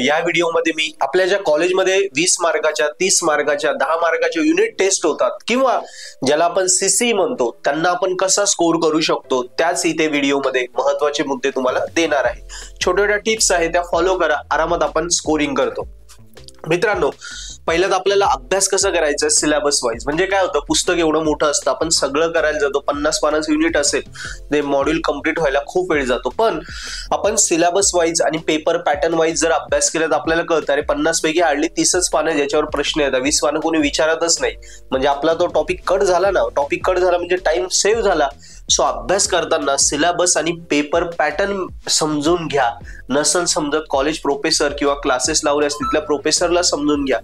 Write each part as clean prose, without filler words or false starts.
या व्हिडिओमध्ये मी आपल्या ज्या कॉलेजमध्ये 20 मार्काच्या 30 मार्काच्या 10 मार्काच्या युनिट टेस्ट होतात किंवा ज्याला आपण सीसी म्हणतो त्यांना आपण कसा स्कोर करू शकतो त्याच इथे व्हिडिओमध्ये महत्त्वाचे मुद्दे तुम्हाला देणार आहे। छोट्या छोट्या टिप्स आहेत त्या फॉलो करा, आरामात आपण स्कोरिंग करतो। मित्रांनो, पहिल्यात आपल्याला अभ्यास कसा करायचा सिलेबस वाईज, म्हणजे काय होतं पुस्तक एवढं मोठं असतं आपण सगळं करायला जातो, 50 पानांचं युनिट असेल ते मॉड्यूल कंप्लीट व्हायला खूप वेळ जातो। पण आपण सिलेबस वाईज आणि पेपर पॅटर्न वाईज जर अभ्यास केला तर आपल्याला कळतं अरे 50 पैकी हार्डली 30च पानं ज्याच्यावर प्रश्न येतात, 20 पानं कोणी विचारतच नाही, म्हणजे आपला तो टॉपिक कट झाला ना, टॉपिक कट झाला म्हणजे टाइम सेव्ह झाला। सो अभ्यास करताना सिलेबस आणि पेपर पॅटर्न समजून घ्या, नसन समजत कॉलेज प्रोफेसर किंवा क्लासेस लावले असतील तिथल्या प्रोफेसरला समजून घ्या,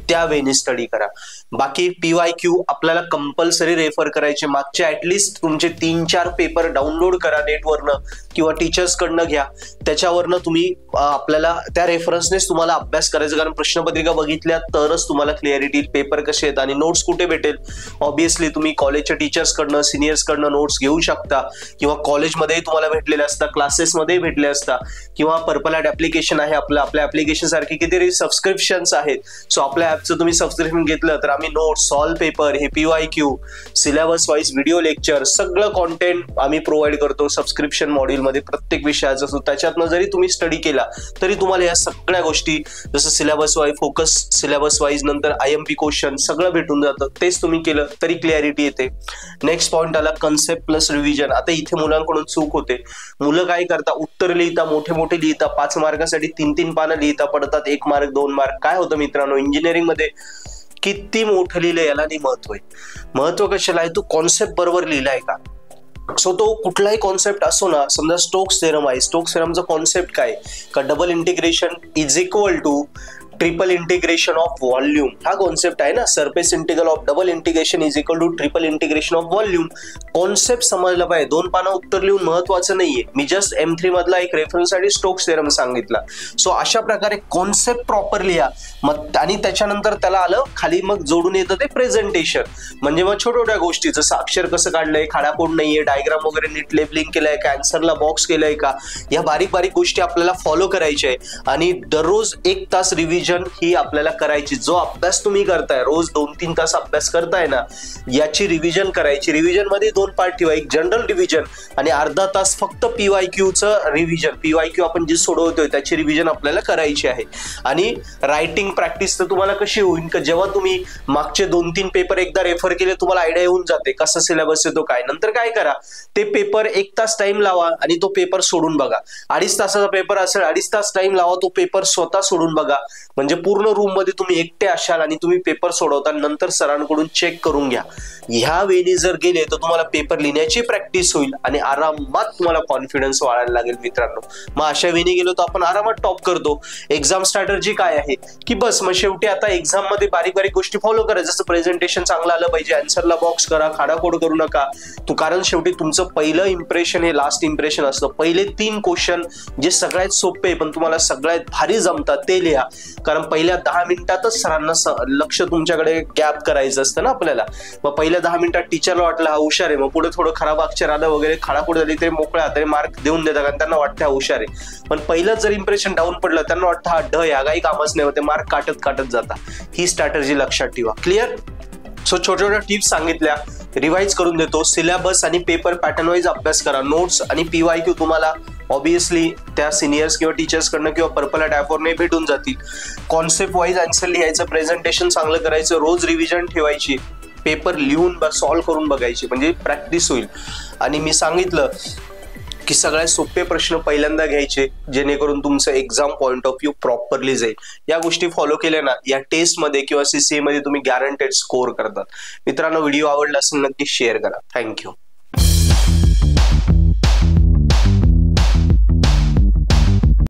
त्या वेने स्टडी करा। बाकी PYQ आपल्याला कंपल्सरी रेफर करायचे, मागचे ऍटलिस्ट तुमचे 3-4 पेपर डाउनलोड करा नेटवरनं किंवा टीचर्स कडनं घ्या, त्याच्यावरनं तुम्ही आपल्याला त्या रेफरन्सनेच तुम्हाला अभ्यास करायचा, कारण प्रश्नपत्रिका बघितल्या तरच तुम्हाला क्लिअरिटी पेपर कसे आहेत आणि नोट्स कुठे भेटेल। ऑब्विसली तुम्ही कॉलेजच्या टीचर्स कडनं सिनियर्स कडनं नोट्स घेऊ शकता किंवा कॉलेजमध्ये तुम्हाला भेटलेले असतात, क्लासेसमध्ये भेटले असतात किंवा पर्पल ॲट ऍप्लिकेशन आहे आपल्या ऍप्लिकेशन सारखे किती सबस्क्रिप्शन्स आहेत। सो आपल्या ऍपचं तुम्ही सबस्क्रिप्शन घेतलं तर आम्ही नोट्स, सॉल्व पेपर, हे PYQ, syllabus wise video lecture सगळं कॉन्टेंट आम्ही प्रोव्हाइड करतो सबस्क्रिप्शन मॉड्यूल मध्ये प्रत्येक विषयाचा। सो त्याच्यातनं जरी तुम्ही स्टडी केला तरी तुम्हाला या सगळ्या गोष्टी जसं syllabus wise focus, syllabus wise नंतर IMP क्वेश्चन सगळं भेटून जातं, तेच तुम्ही केलं तरी क्लॅरिटी येते। नेक्स्ट पॉइंट आला कन्सेप्ट प्लस रिव्हिजन। आता इथे मुलांकडून चूक होते, मुलं काय करतात उत्तर लिहिता मोठे मोठे लिहिता, 5 मार्कासाठी 3-3 पानं लिहिता पडतात, 1 मार्क 2 मार्क। काय होतं मित्रांनो, इंजिनिअरिंग मध्ये किती मोठं लिहिलं याला नाही महत्व आहे, महत्व कशाला आहे, तू कॉन्सेप्ट बरोबर लिहिलाय का। सो तो कुठलाही कॉन्सेप्ट असो ना, समजा स्टोक्स थेरम आहे, स्टोक्स थेरमचा कॉन्सेप्ट काय का, double integration is equal to triple integration of volume, हा कॉन्सेप्ट आहे ना। Surface integral of double integration is equal to triple integration of volume. Concept समजला पाहिजे, 2 पानं उत्तर लिहून महत्वाचं नाहीये, मी जस्ट M3 मधला एक रेफरन्ससाठी स्टोक्स थेरम सांगितला। सो अशा प्रकारे कॉन्सेप्ट प्रॉपर लिहा मग, आणि त्याच्यानंतर त्याला आलं खाली मग जोडून येतं ते प्रेझेंटेशन, म्हणजे मग छोट्या छोट्या गोष्टी जसं अक्षर कसं काढलंय, खाडाखोड नाहीये, डायग्राम वगैरे नीट लेबलिंग केलंय का, आन्सरला बॉक्स केलंय का, या बारीक बारीक गोष्टी आपल्याला फॉलो करायच्या आहे। आणि दररोज 1 तास रिव्हिजन ही आपल्याला करायची। जो अभ्यास तुम्ही करताय रोज 2-3 तास अभ्यास करताय ना, याची रिव्हिजन करायची। रिव्हिजन मध्ये 2 पार्ट ठेवा, एक जनरल रिव्हिजन आणि अर्धा तास फक्त PYQचं रिव्हिजन। PYQ आपण जे सोडवतोय त्याची रिव्हिजन आपल्याला करायची आहे। आणि रायटिंग प्रॅक्टिस तर तुम्हाला कशी होईल का, जेव्हा तुम्ही मागचे 2-3 पेपर एकदा रेफर केले तुम्हाला आयडिया येऊन जाते कसा सिलेबस येतो काय। नंतर काय करा, ते पेपर 1 तास टाइम लावा आणि तो पेपर सोडून बघा। 2.5 तासाचा पेपर असेल 2.5 तास टाइम लावा, तो पेपर स्वतः सोडून बघा, म्हणजे पूर्ण रूम मध्ये तुम्ही एकटे असाल आणि तुम्ही पेपर सोडवता, नंतर सरांकडून चेक करून घ्या। ह्या वेळी जर गेले तर तुम्हाला पेपर लिहिण्याची प्रॅक्टिस होईल आणि आरामात तुम्हाला कॉन्फिडन्स वाढायला लागेल मित्रांनो। मग अशा वेळी गेलो तर आपण आरामात टॉप करतो। एक्झाम स्ट्रॅटर्जी काय आहे की बस मग शेवटी आता एक्झाम मध्ये बारीक बारीक गोष्टी फॉलो करा, जसं प्रेझेंटेशन चांगलं आलं पाहिजे, आन्सरला बॉक्स करा, खाडाखोड करू नका तू, कारण शेवटी तुमचं पहिलं इम्प्रेशन हे लास्ट इम्प्रेशन असतं। पहिले 3 क्वेश्चन जे सगळ्यात सोपे पण तुम्हाला सगळ्यात भारी जमतात ते लिहा, कारण पहिल्या 10 मिनिटातच सरांना लक्ष तुमच्याकडे गॅप करायचं असतं ना आपल्याला। मग पहिल्या 10 मिनिटात टीचरला वाटलं हा हुशार आहे, मग पुढे थोडं खराब अक्षर आलं वगैरे खाडाखोड झाली तरी मोकळ्या हाताने मार्क देऊन देतात, कारण त्यांना वाटतं हा हुशार आहे। पण पहिलंच जर इम्प्रेशन डाऊन पडलं त्यांना वाटतं हा ढ या काही कामच नाही होते, मार्क काटत काटत जाता। ही स्ट्रॅटर्जी लक्षात ठेवा, क्लिअर। सो छोट्या छोट्या टिप्स सांगितल्या, रिवाइज करून देतो। सिलेबस आणि पेपर पॅटर्न वाईज अभ्यास करा, नोट्स आणि PYQ तुम्हाला ऑब्विसली त्या सिनियर्स किंवा टीचर्स कडनं किंवा पर्पल ॲट ॲपवरने भेटून जातील। कॉन्सेप्ट वाईज आन्सर लिहायचं, प्रेझेंटेशन चांगलं करायचं, रोज रिव्हिजन ठेवायची, पेपर लिहून सॉल्व्ह करून बघायची, म्हणजे प्रॅक्टिस होईल। आणि मी सांगितलं की सगळ्यात सोपे प्रश्न पहिल्यांदा घ्यायचे जेणेकरून तुमचं exam point of view properly जाईल। या गोष्टी फॉलो केल्या ना, या टेस्टमध्ये किंवा CCA मध्ये तुम्ही गॅरंटेड स्कोर करतात। मित्रांनो, व्हिडिओ आवडला असेल नक्की शेअर करा। थँक्यू।